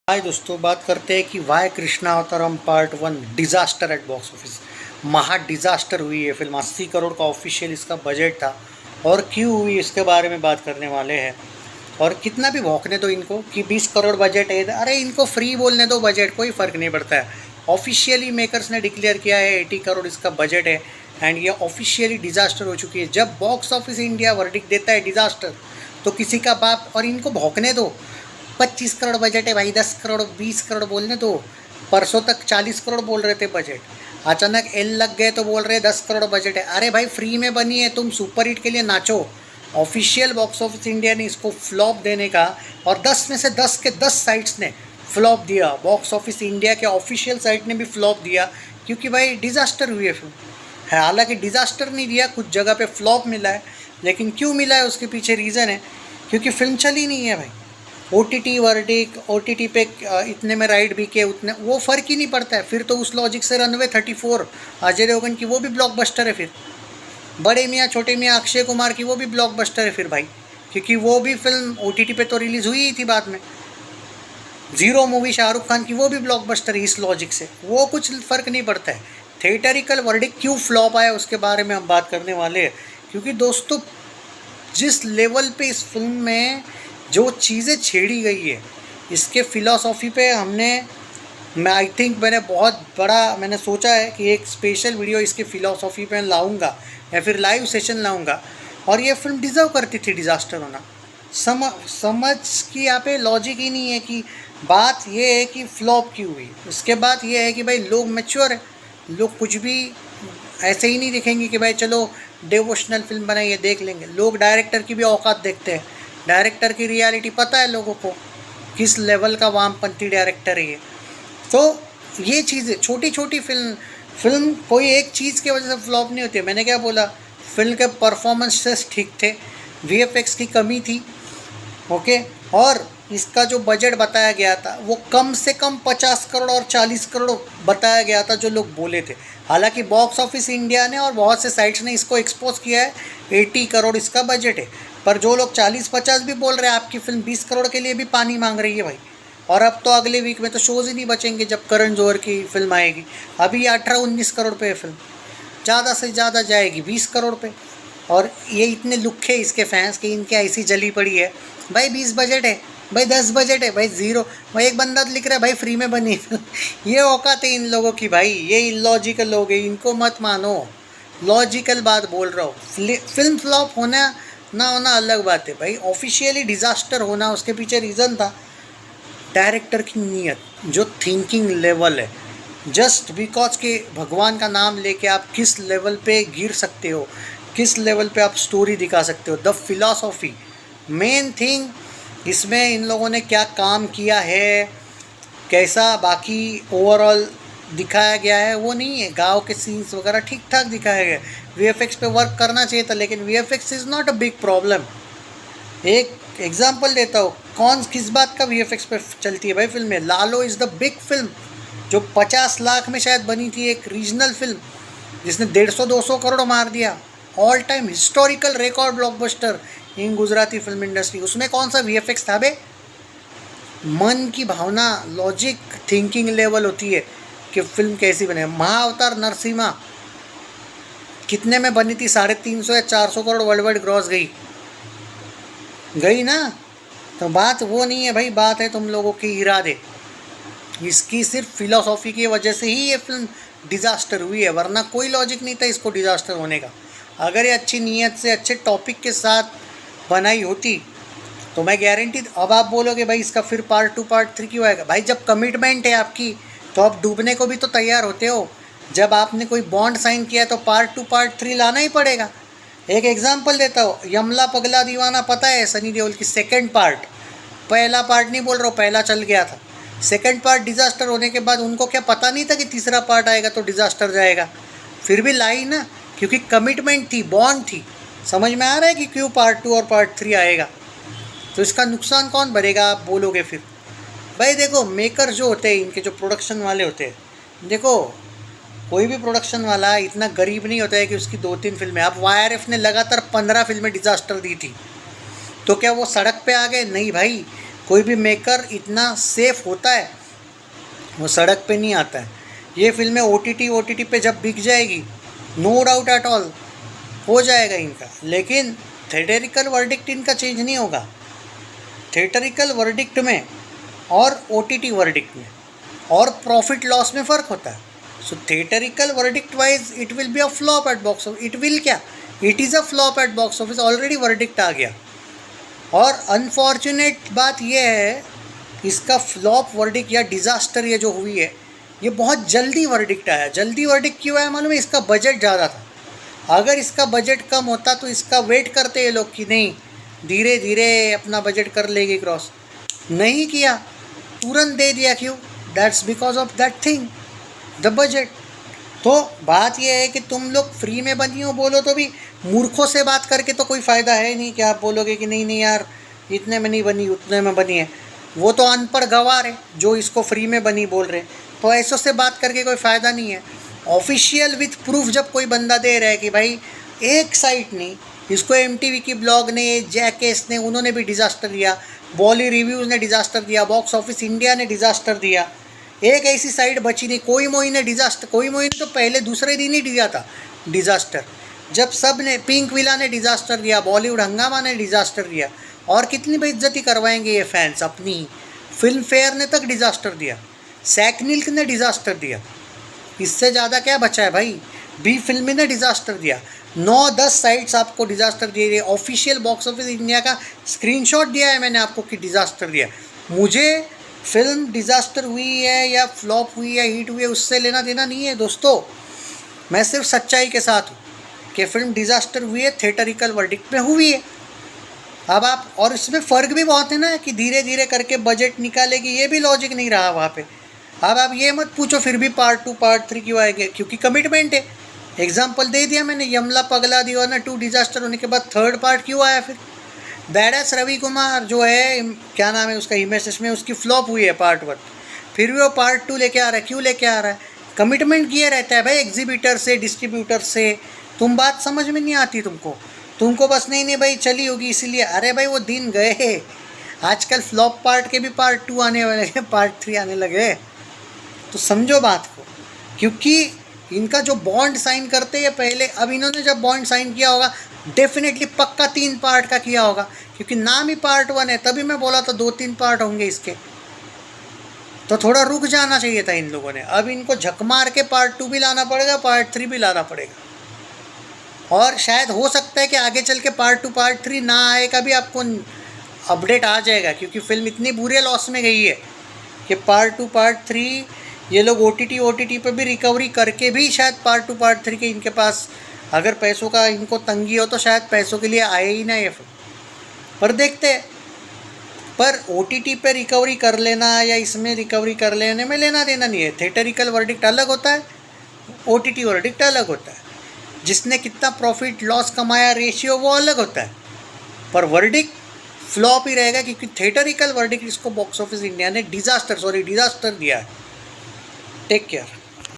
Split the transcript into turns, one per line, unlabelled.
हाय दोस्तों, बात करते हैं कि why Krishna Avataram part 1 disaster at box office. महा डिज़ास्टर हुई है फिल्म। 80 करोड़ का ऑफिशियल इसका बजट था और क्यों हुई इसके बारे में बात करने वाले हैं। और कितना भी भौंकने दो इनको कि 20 करोड़ बजट है, अरे इनको फ्री बोलने दो, बजट कोई फ़र्क नहीं पड़ता है। ऑफिशियली मेकर्स ने डिक्लेयर किया है 80 करोड़ इसका बजट है एंड ये ऑफिशियली डिज़ास्टर हो चुकी है। जब बॉक्स ऑफिस इंडिया वर्डिक्ट देता है डिज़ास्टर तो किसी का बाप, और इनको भौंकने दो। 25 करोड़ बजट है भाई, 10 करोड़ 20 करोड़ बोलने दो। परसों तक 40 करोड़ बोल रहे थे बजट, अचानक एल लग गए तो बोल रहे 10 करोड़ बजट है। अरे भाई फ्री में बनी है, तुम सुपर हिट के लिए नाचो। ऑफिशियल बॉक्स ऑफिस इंडिया ने इसको फ्लॉप देने का, और 10 में से 10 के 10 साइट्स ने फ्लॉप दिया। बॉक्स ऑफिस इंडिया के ऑफिशियल साइट ने भी फ्लॉप दिया क्योंकि भाई डिज़ास्टर हुई है फिल्म है। हालांकि डिज़ास्टर नहीं दिया, कुछ जगह पे फ्लॉप मिला है, लेकिन क्यों मिला है उसके पीछे रीज़न है क्योंकि फिल्म चली नहीं है भाई। OTT वर्डिक, OTT पे इतने में राइड बिके उतने, वो फ़र्क ही नहीं पड़ता है। फिर तो उस लॉजिक से रनवे 34 अजय देवगन की वो भी ब्लॉकबस्टर है। फिर बड़े मियाँ छोटे मियाँ अक्षय कुमार की वो भी ब्लॉकबस्टर है फिर भाई, क्योंकि वो भी फिल्म OTT पे तो रिलीज़ हुई ही थी बाद में। ज़ीरो मूवी शाहरुख खान की वो भी ब्लॉकबस्टर है इस लॉजिक से, वो कुछ फ़र्क नहीं पड़ता है। थिएटरिकल वर्डिक क्यों फ्लॉप आया उसके बारे में हम बात करने वाले हैं, क्योंकि दोस्तों जिस लेवल पे इस फिल्म में जो चीज़ें छेड़ी गई है, इसके फ़िलॉसॉफ़ी पे मैं आई थिंक मैंने सोचा है कि एक स्पेशल वीडियो इसके फ़िलॉसॉफ़ी पे लाऊंगा या फिर लाइव सेशन लाऊंगा। और ये फिल्म डिज़र्व करती थी डिज़ास्टर होना। समझ की यहाँ पे लॉजिक ही नहीं है। कि बात ये है कि फ्लॉप क्यों हुई। उसके बाद ये है कि भाई लोग मैच्योर है, लोग कुछ भी ऐसे ही नहीं दिखेंगे कि भाई चलो डिवोशनल फिल्म बनाइए देख लेंगे। लोग डायरेक्टर की भी औकात देखते हैं, डायरेक्टर की रियलिटी पता है लोगों को, किस लेवल का वामपंथी डायरेक्टर है ये। तो ये चीज़ें छोटी छोटी फिल्म कोई एक चीज़ की वजह से फ्लॉप नहीं होती है। मैंने क्या बोला, फिल्म के परफॉर्मेंसेस ठीक थे, VFX की कमी थी, ओके। और इसका जो बजट बताया गया था वो कम से कम 50 करोड़ और 40 करोड़ बताया गया था जो लोग बोले थे। हालांकि बॉक्स ऑफिस इंडिया ने और बहुत से साइट्स ने इसको एक्सपोज किया है 80 करोड़ इसका बजट है, पर जो लोग 40-50 भी बोल रहे हैं, आपकी फिल्म 20 करोड़ के लिए भी पानी मांग रही है भाई। और अब तो अगले वीक में तो शोज़ ही नहीं बचेंगे जब करण जौहर की फिल्म आएगी। अभी ये 18-19 करोड़ पे है फिल्म, ज़्यादा से ज़्यादा जाएगी 20 करोड़ पे। और ये इतने लुखे इसके फैंस की, इनके ऐसी जली पड़ी है भाई। 20 बजट है भाई, 10 बजट है भाई, ज़ीरो भाई। एक बंदा तो लिख रहा है भाई फ्री में बनी ये औकात है इन लोगों की भाई। ये इलॉजिकल लोग हैं, इनको मत मानो। लॉजिकल बात बोल रहा हूँ। फिल्म फ्लॉप होना ना होना अलग बात है भाई, ऑफिशियली डिज़ास्टर होना उसके पीछे रीज़न था डायरेक्टर की नीयत, जो थिंकिंग लेवल है। जस्ट बिकॉज के भगवान का नाम लेके आप किस लेवल पे गिर सकते हो, किस लेवल पे आप स्टोरी दिखा सकते हो, द फिलॉसॉफी मेन थिंग। इसमें इन लोगों ने क्या काम किया है, कैसा बाकी ओवरऑल दिखाया गया है वो नहीं है। गांव के सीन्स वगैरह ठीक ठाक दिखाया गया। VFX पे वर्क करना चाहिए था, लेकिन VFX is not a big problem. एक एग्जांपल देता हूँ, किस बात का VFX पे चलती है भाई फिल्म में। लालो इज़ द बिग फिल्म जो 50 लाख में शायद बनी थी, एक रीजनल फिल्म जिसने 150-200 करोड़ मार दिया। All time historical record blockbuster in Gujarati film industry. उसमें कौन सा VFX था बे। मन की भावना, लॉजिक, थिंकिंग लेवल होती है कि फिल्म कैसी बने। महाअवतार नरसिम्हा कितने में बनी थी, 350 या 400 करोड़ वर्ल्ड वाइड ग्रॉस गई ना। तो बात वो नहीं है भाई, बात है तुम लोगों के इरादे। इसकी सिर्फ फिलॉसॉफी की वजह से ही ये फिल्म डिज़ास्टर हुई है, वरना कोई लॉजिक नहीं था इसको डिज़ास्टर होने का। अगर ये अच्छी नीयत से अच्छे टॉपिक के साथ बनाई होती तो मैं गारंटी। अब आप बोलोगे भाई इसका फिर पार्ट 2 पार्ट 3 क्यों आएगा भाई। जब कमिटमेंट है आपकी तो आप डूबने को भी तो तैयार होते हो। जब आपने कोई बॉन्ड साइन किया तो पार्ट 2 पार्ट 3 लाना ही पड़ेगा। एक एग्जांपल देता हूँ, यमला पगला दीवाना पता है सनी देओल की सेकंड पार्ट, पहला पार्ट नहीं बोल रहा हूँ, पहला चल गया था। सेकंड पार्ट डिज़ास्टर होने के बाद उनको क्या पता नहीं था कि तीसरा पार्ट आएगा तो डिज़ास्टर जाएगा, फिर भी लाई ना, क्योंकि कमिटमेंट थी, बॉन्ड थी। समझ में आ रहा है कि क्यों पार्ट 2 और पार्ट 3 आएगा। तो इसका नुकसान कौन भरेगा आप बोलोगे फिर। भाई देखो, मेकर जो होते हैं, इनके जो प्रोडक्शन वाले होते हैं, देखो कोई भी प्रोडक्शन वाला इतना गरीब नहीं होता है कि उसकी 2-3 फिल्में। अब YRF ने लगातार 15 फिल्में डिज़ास्टर दी थी, तो क्या वो सड़क पे आ गए? नहीं भाई, कोई भी मेकर इतना सेफ होता है, वो सड़क पे नहीं आता है। ये फिल्में OTT पे जब बिक जाएगी, नो डाउट एट ऑल हो जाएगा इनका, लेकिन थिएटरिकल वर्डिक्ट इनका चेंज नहीं होगा। थिएटरिकल वर्डिक्ट में और OTT वर्डिक्ट में और प्रॉफिट लॉस में फ़र्क होता है। So theatrical verdict wise it will be a flop at box office. It will क्या, it is a flop at box office, already verdict आ गया। और अनफॉर्चुनेट बात यह है, इसका फ्लॉप वर्डिक्ट या डिज़ास्टर ये जो हुई है, ये बहुत जल्दी वर्डिक्ट आया। जल्दी वर्डिक्ट क्यों आया मालूम है? इसका बजट ज़्यादा था। अगर इसका बजट कम होता तो इसका वेट करते ये लोग कि नहीं धीरे धीरे अपना बजट कर लेगी क्रॉस, नहीं किया, तुरंत दे दिया। क्यों? That's because of that thing, the budget. तो बात यह है कि तुम लोग फ्री में बनी हो बोलो तो भी मूर्खों से बात करके तो कोई फ़ायदा है नहीं कि आप बोलोगे कि नहीं नहीं यार इतने में नहीं बनी उतने में बनी है। वो तो अनपढ़ गवार है जो इसको फ्री में बनी बोल रहे, तो ऐसों से बात करके कोई फ़ायदा नहीं है। ऑफिशियल विथ प्रूफ जब कोई बंदा दे रहा है कि भाई एक साइट नहीं, इसको MTV की ब्लॉग ने, जैकेस ने, उन्होंने भी डिज़ास्टर दिया, बॉली रिव्यूज़ ने डिज़ास्टर दिया, बॉक्स ऑफिस इंडिया ने डिज़ास्टर दिया, एक ऐसी साइट बची नहीं। कोई मोई ने डिज़ास्टर, कोई मोई ने तो पहले दूसरे दिन ही दिया था डिज़ास्टर, जब सब ने, पिंक विला ने डिज़ास्टर दिया, बॉलीवुड हंगामा ने डिज़ास्टर दिया। और कितनी बेइज्जती करवाएंगे ये फैंस अपनी। फिल्म फेयर ने तक डिज़ास्टर दिया, सैकनिल्क ने डिज़ास्टर दिया, इससे ज़्यादा क्या बचा है भाई? बी फिल्म ने डिज़ास्टर दिया, 9-10 साइट्स आपको डिज़ास्टर दिए रही। ऑफिशियल बॉक्स ऑफिस इंडिया का स्क्रीनशॉट दिया है मैंने आपको कि डिज़ास्टर दिया। मुझे फिल्म डिज़ास्टर हुई है या फ्लॉप हुई है, हिट हुई है, उससे लेना देना नहीं है दोस्तों। मैं सिर्फ सच्चाई के साथ हूँ कि फिल्म डिज़ास्टर हुई है, थिएटरिकल वर्डिक्ट में हुई है। अब आप, और इसमें फ़र्क भी बहुत है ना कि धीरे धीरे करके बजट निकालेगी, ये भी लॉजिक नहीं रहा वहाँ पे। अब आप ये मत पूछो फिर भी पार्ट 2 पार्ट 3 क्यों आएंगे, क्योंकि कमिटमेंट है। एग्जाम्पल दे दिया मैंने, यमला पगला दीवाना 2 डिज़ास्टर होने के बाद थर्ड पार्ट क्यों आया फिर? बैडास रवि कुमार जो है, क्या नाम है उसका, हिमेश में, उसकी फ्लॉप हुई है पार्ट 1, फिर भी वो पार्ट 2 लेके आ रहा है। क्यों लेके आ रहा है? कमिटमेंट किया रहता है भाई एग्जीबिटर से, डिस्ट्रीब्यूटर से। तुम बात समझ में नहीं आती तुमको बस नहीं भाई चली होगी इसीलिए। अरे भाई वो दिन गए, आजकल फ्लॉप पार्ट के भी पार्ट 2 आने वाले हैं, पार्ट 3 आने लगे। तो समझो बात को, क्योंकि इनका जो बॉन्ड साइन करते हैं पहले, अब इन्होंने जब बॉन्ड साइन किया होगा डेफिनेटली पक्का 3 पार्ट का किया होगा, क्योंकि नाम ही पार्ट 1 है। तभी मैं बोला था 2-3 पार्ट होंगे इसके, तो थोड़ा रुक जाना चाहिए था इन लोगों ने। अब इनको झक मार के पार्ट 2 भी लाना पड़ेगा, पार्ट 3 भी लाना पड़ेगा। और शायद हो सकता है कि आगे चल के पार्ट 2 पार्ट 3 ना आए का भी आपको अपडेट आ जाएगा, क्योंकि फिल्म इतनी बुरे लॉस में गई है कि पार्ट 2 पार्ट 3 ये लोग OTT पे भी रिकवरी करके भी शायद पार्ट 2 पार्ट 3 के इनके पास, अगर पैसों का इनको तंगी हो तो शायद पैसों के लिए आए ही ना ये फिल्म। पर देखते हैं। पर OTT पे रिकवरी कर लेना या इसमें रिकवरी कर लेने में लेना देना नहीं है। थिएटरिकल वर्डिक्ट अलग होता है, OTT वर्डिक्ट अलग होता है। जिसने कितना प्रॉफिट लॉस कमाया रेशियो वो अलग होता है, पर वर्डिक्ट फ्लॉप ही रहेगा, क्योंकि थिएटरिकल वर्डिक्ट इसको बॉक्स ऑफिस इंडिया ने डिज़ास्टर दिया है। Take care.